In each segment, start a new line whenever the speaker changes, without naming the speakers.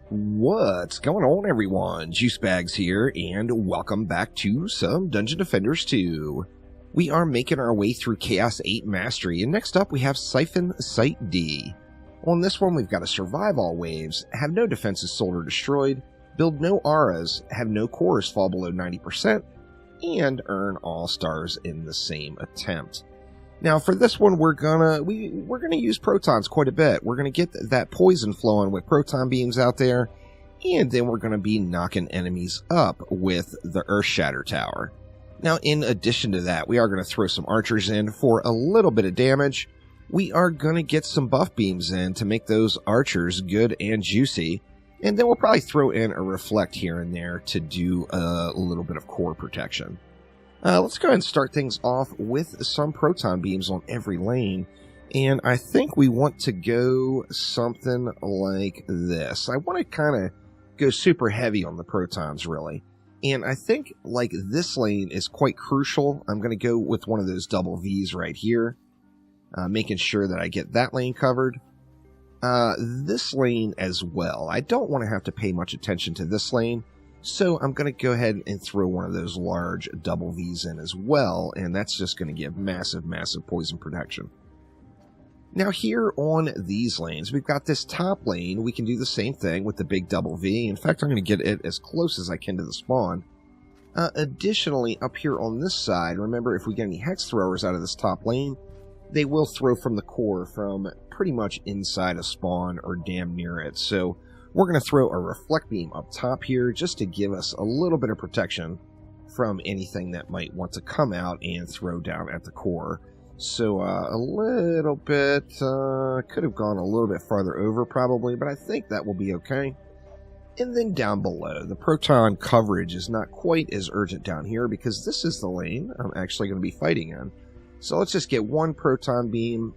What's going on, everyone? Juicebags here, and welcome back to some Dungeon Defenders 2. We are making our way through Chaos 8 Mastery, and next up we have Siphon Site D. On this one we've got to survive all waves, have no defenses sold or destroyed, build no auras, have no cores fall below 90%, and earn all stars in the same attempt. Now, for this one, we're gonna use protons quite a bit. We're gonna get that poison flowing with proton beams out there, and then we're gonna be knocking enemies up with the Earth Shatter Tower. Now, in addition to that, we are gonna throw some archers in for a little bit of damage. We are gonna get some buff beams in to make those archers good and juicy, and then we'll probably throw in a reflect here and there to do a little bit of core protection. Let's go ahead and start things off with some proton beams on every lane. And I think we want to go something like this. I want to kind of go super heavy on the protons, really. And I think, like, this lane is quite crucial. I'm going to go with one of those double Vs right here, making sure that I get that lane covered. This lane as well. I don't want to have to pay much attention to this lane. So I'm going to go ahead and throw one of those large double Vs in as well, and that's just going to give massive, massive poison protection. Now here on these lanes, we've got this top lane. We can do the same thing with the big double V. In fact, I'm going to get it as close as I can to the spawn. Additionally, up here on this side, remember, if we get any hex throwers out of this top lane, they will throw from the core from pretty much inside a spawn or damn near it. So we're going to throw a reflect beam up top here just to give us a little bit of protection from anything that might want to come out and throw down at the core. So a little bit, could have gone a little bit farther over probably, but I think that will be okay. And then down below, the proton coverage is not quite as urgent down here because this is the lane I'm actually going to be fighting in. So let's just get one proton beam.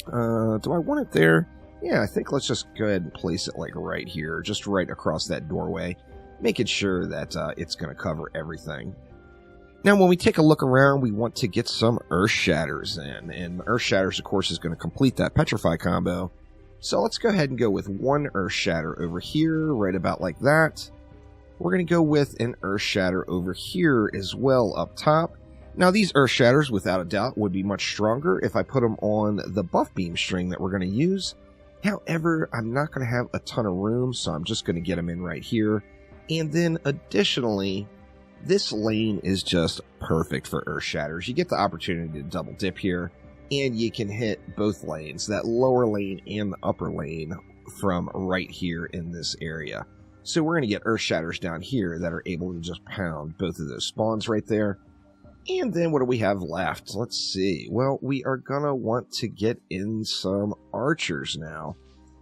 Do I want it there? Yeah, I think let's just go ahead and place it like right here, just right across that doorway, making sure that it's going to cover everything. Now, when we take a look around, we want to get some Earth Shatters in, and Earth Shatters, of course, is going to complete that Petrify combo. So let's go ahead and go with one Earth Shatter over here, right about like that. We're going to go with an Earth Shatter over here as well up top. Now, these Earth Shatters, without a doubt, would be much stronger if I put them on the buff beam string that we're going to use. However, I'm not going to have a ton of room, so I'm just going to get them in right here. And then, additionally, this lane is just perfect for Earth Shatters. You get the opportunity to double dip here, and you can hit both lanes, that lower lane and the upper lane, from right here in this area. So we're going to get Earth Shatters down here that are able to just pound both of those spawns right there. And then what do we have left? Let's see. Well, we are going to want to get in some archers now.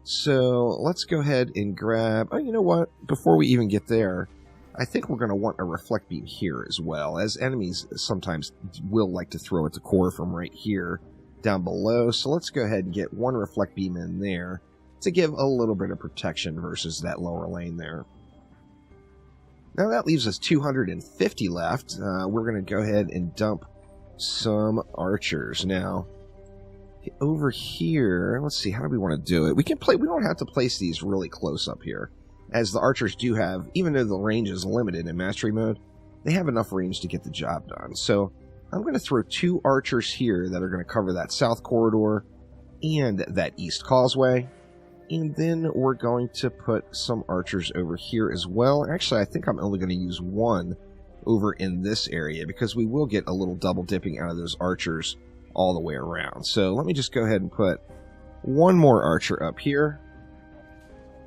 So let's go ahead and grab... Oh, you know what? Before we even get there, I think we're going to want a reflect beam here as well, as enemies sometimes will like to throw at the core from right here down below. So let's go ahead and get one reflect beam in there to give a little bit of protection versus that lower lane there. Now that leaves us 250 left. We're going to go ahead and dump some archers. Now, over here, let's see, how do we want to do it? We don't have to place these really close up here, as the archers do have, even though the range is limited in Mastery Mode, they have enough range to get the job done. So I'm going to throw two archers here that are going to cover that south corridor and that east causeway. And then we're going to put some archers over here as well. Actually, I think I'm only going to use one over in this area because we will get a little double dipping out of those archers all the way around. So let me just go ahead and put one more archer up here.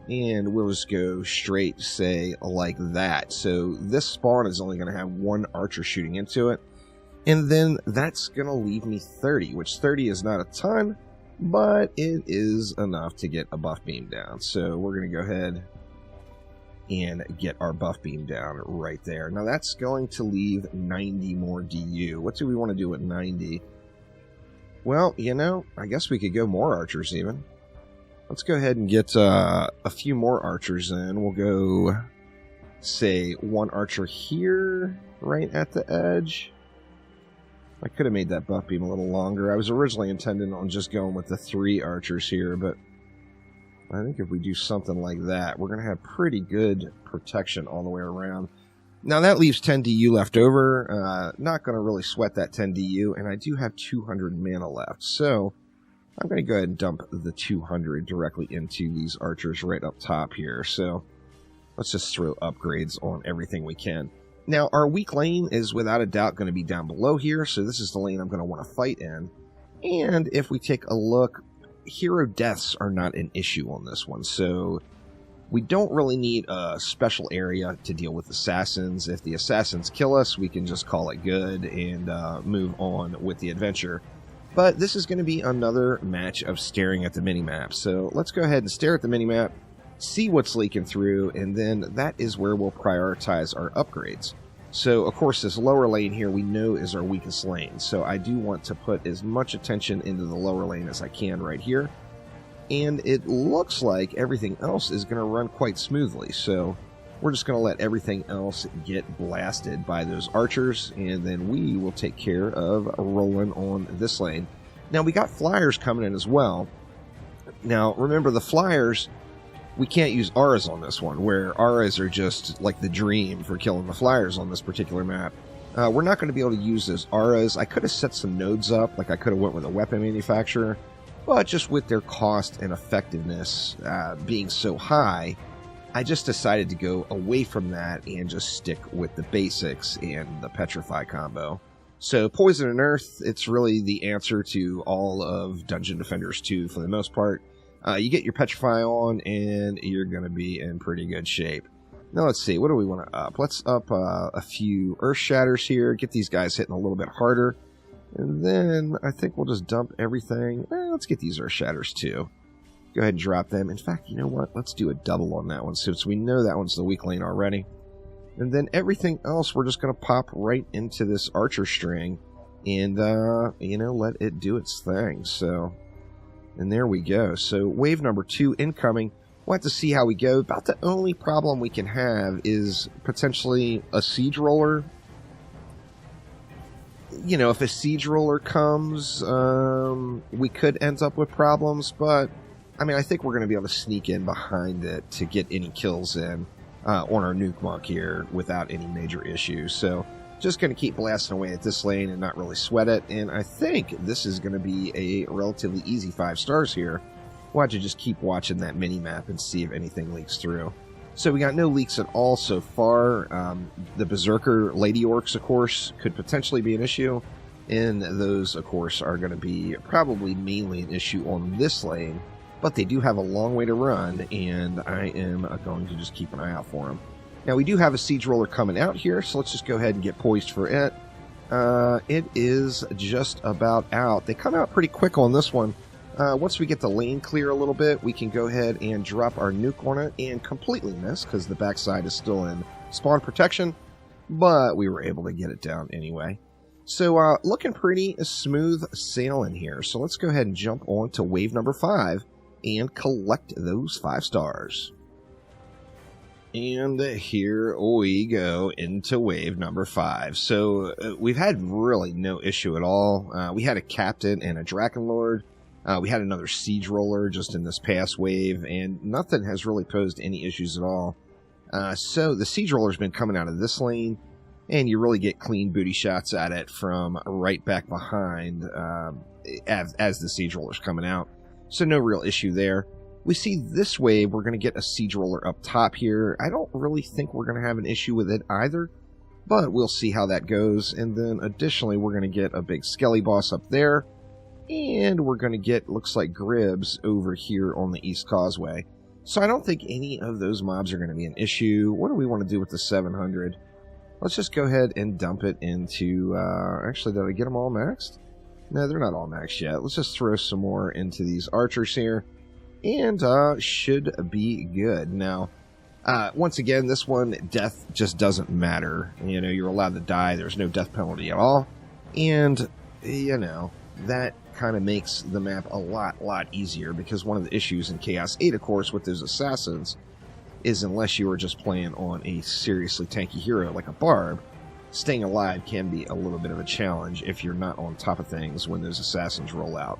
And we'll just go straight, say, like that. So this spawn is only going to have one archer shooting into it. And then that's going to leave me 30, which 30 is not a ton, but it is enough to get a buff beam down. So we're going to go ahead and get our buff beam down right there. Now that's going to leave 90 more DU. What do we want to do at 90? Well, you know, I guess we could go more archers even. Let's go ahead and get a few more archers in. We'll go, say, one archer here, right at the edge. I could have made that buff beam a little longer. I was originally intending on just going with the 3 archers here, but I think if we do something like that, we're going to have pretty good protection all the way around. Now, that leaves 10 DU left over. Not going to really sweat that 10 DU, and I do have 200 mana left. So I'm going to go ahead and dump the 200 directly into these archers right up top here. So let's just throw upgrades on everything we can. Now, our weak lane is without a doubt going to be down below here, so this is the lane I'm going to want to fight in. And if we take a look, hero deaths are not an issue on this one, so we don't really need a special area to deal with assassins. If the assassins kill us, we can just call it good and move on with the adventure. But this is going to be another match of staring at the minimap, so let's go ahead and stare at the minimap, see what's leaking through, and then that is where we'll prioritize our upgrades. So, of course, this lower lane here we know is our weakest lane, so I do want to put as much attention into the lower lane as I can right here. And it looks like everything else is going to run quite smoothly, so we're just going to let everything else get blasted by those archers, and then we will take care of rolling on this lane. Now, we got flyers coming in as well. Now, remember, the flyers, we can't use auras on this one, where auras are just like the dream for killing the flyers on this particular map. We're not going to be able to use those auras. I could have set some nodes up, like I could have went with a weapon manufacturer, but just with their cost and effectiveness being so high, I just decided to go away from that and just stick with the basics and the Petrify combo. So Poison and Earth, it's really the answer to all of Dungeon Defenders 2 for the most part. You get your Petrify on, and you're going to be in pretty good shape. Now, let's see. What do we want to up? Let's up a few Earth Shatters here. Get these guys hitting a little bit harder. And then I think we'll just dump everything. Let's get these Earth Shatters, too. Go ahead and drop them. In fact, you know what? Let's do a double on that one, since we know that one's the weak lane already. And then everything else, we're just going to pop right into this Archer string. And, let it do its thing. So... and there we go. So wave number 2 incoming. We'll have to see how we go. About the only problem we can have is potentially a siege roller. You know, if a siege roller comes, we could end up with problems. But, I mean, I think we're going to be able to sneak in behind it to get any kills in on our nuke monk here without any major issues. So just going to keep blasting away at this lane and not really sweat it. And I think this is going to be a relatively easy 5 stars here. We'll have to just keep watching that mini-map and see if anything leaks through. So we got no leaks at all so far. The Berserker Lady Orcs, of course, could potentially be an issue. And those, of course, are going to be probably mainly an issue on this lane. But they do have a long way to run, and I am going to just keep an eye out for them. Now, we do have a siege roller coming out here, so let's just go ahead and get poised for it. It is just about out. They come out pretty quick on this one. Once we get the lane clear a little bit, we can go ahead and drop our nuke on it and completely miss, because the backside is still in spawn protection, but we were able to get it down anyway. So, looking pretty smooth sailing here. So let's go ahead and jump on to wave number 5 and collect those 5 stars. And here we go into wave number 5. So we've had really no issue at all. We had a captain and a Drakenlord. We had another siege roller just in this past wave, and nothing has really posed any issues at all. So the siege roller's been coming out of this lane, and you really get clean booty shots at it from right back behind as the siege roller's coming out. So no real issue there. We see this wave, we're going to get a siege roller up top here. I don't really think we're going to have an issue with it either, but we'll see how that goes. And then additionally, we're going to get a big skelly boss up there, and we're going to get, looks like, Gribs over here on the East Causeway. So I don't think any of those mobs are going to be an issue. What do we want to do with the 700? Let's just go ahead and dump it into... actually, did I get them all maxed? No, they're not all maxed yet. Let's just throw some more into these archers here. And should be good. Now, once again, this one, death just doesn't matter. You know, you're allowed to die. There's no death penalty at all. And, you know, that kind of makes the map a lot easier, because one of the issues in Chaos 8, of course, with those assassins is unless you are just playing on a seriously tanky hero like a Barb, staying alive can be a little bit of a challenge if you're not on top of things when those assassins roll out.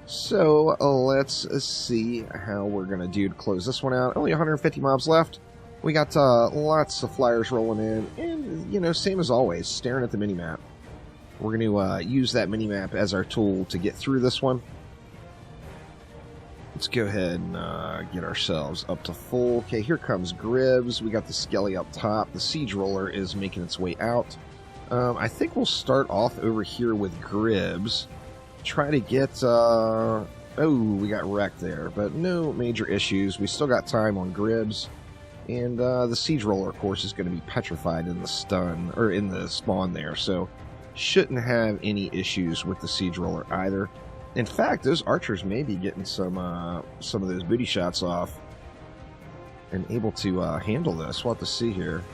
So let's see how we're going to do to close this one out. Only 150 mobs left. We got lots of flyers rolling in. And, you know, same as always, staring at the minimap. We're going to use that minimap as our tool to get through this one. Let's go ahead and get ourselves up to full. Okay, here comes Gribbs. We got the Skelly up top. The Siege Roller is making its way out. I think we'll start off over here with Gribbs. Try to get... oh, we got wrecked there, but no major issues. We still got time on Gribbs. And the Siege Roller, of course, is going to be petrified in the stun, or in the spawn there, so shouldn't have any issues with the Siege Roller either. In fact, those archers may be getting some of those booty shots off and able to handle this. We'll have to see here.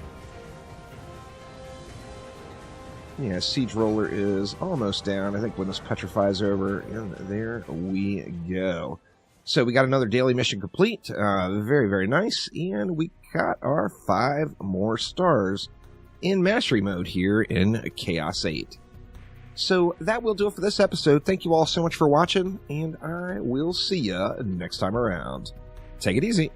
Yeah, Siege Roller is almost down. I think when this petrifies over, and there we go. So we got another daily mission complete. Very, very nice. And we got our 5 more stars in Mastery Mode here in Chaos 8. So that will do it for this episode. Thank you all so much for watching, and I will see ya next time around. Take it easy.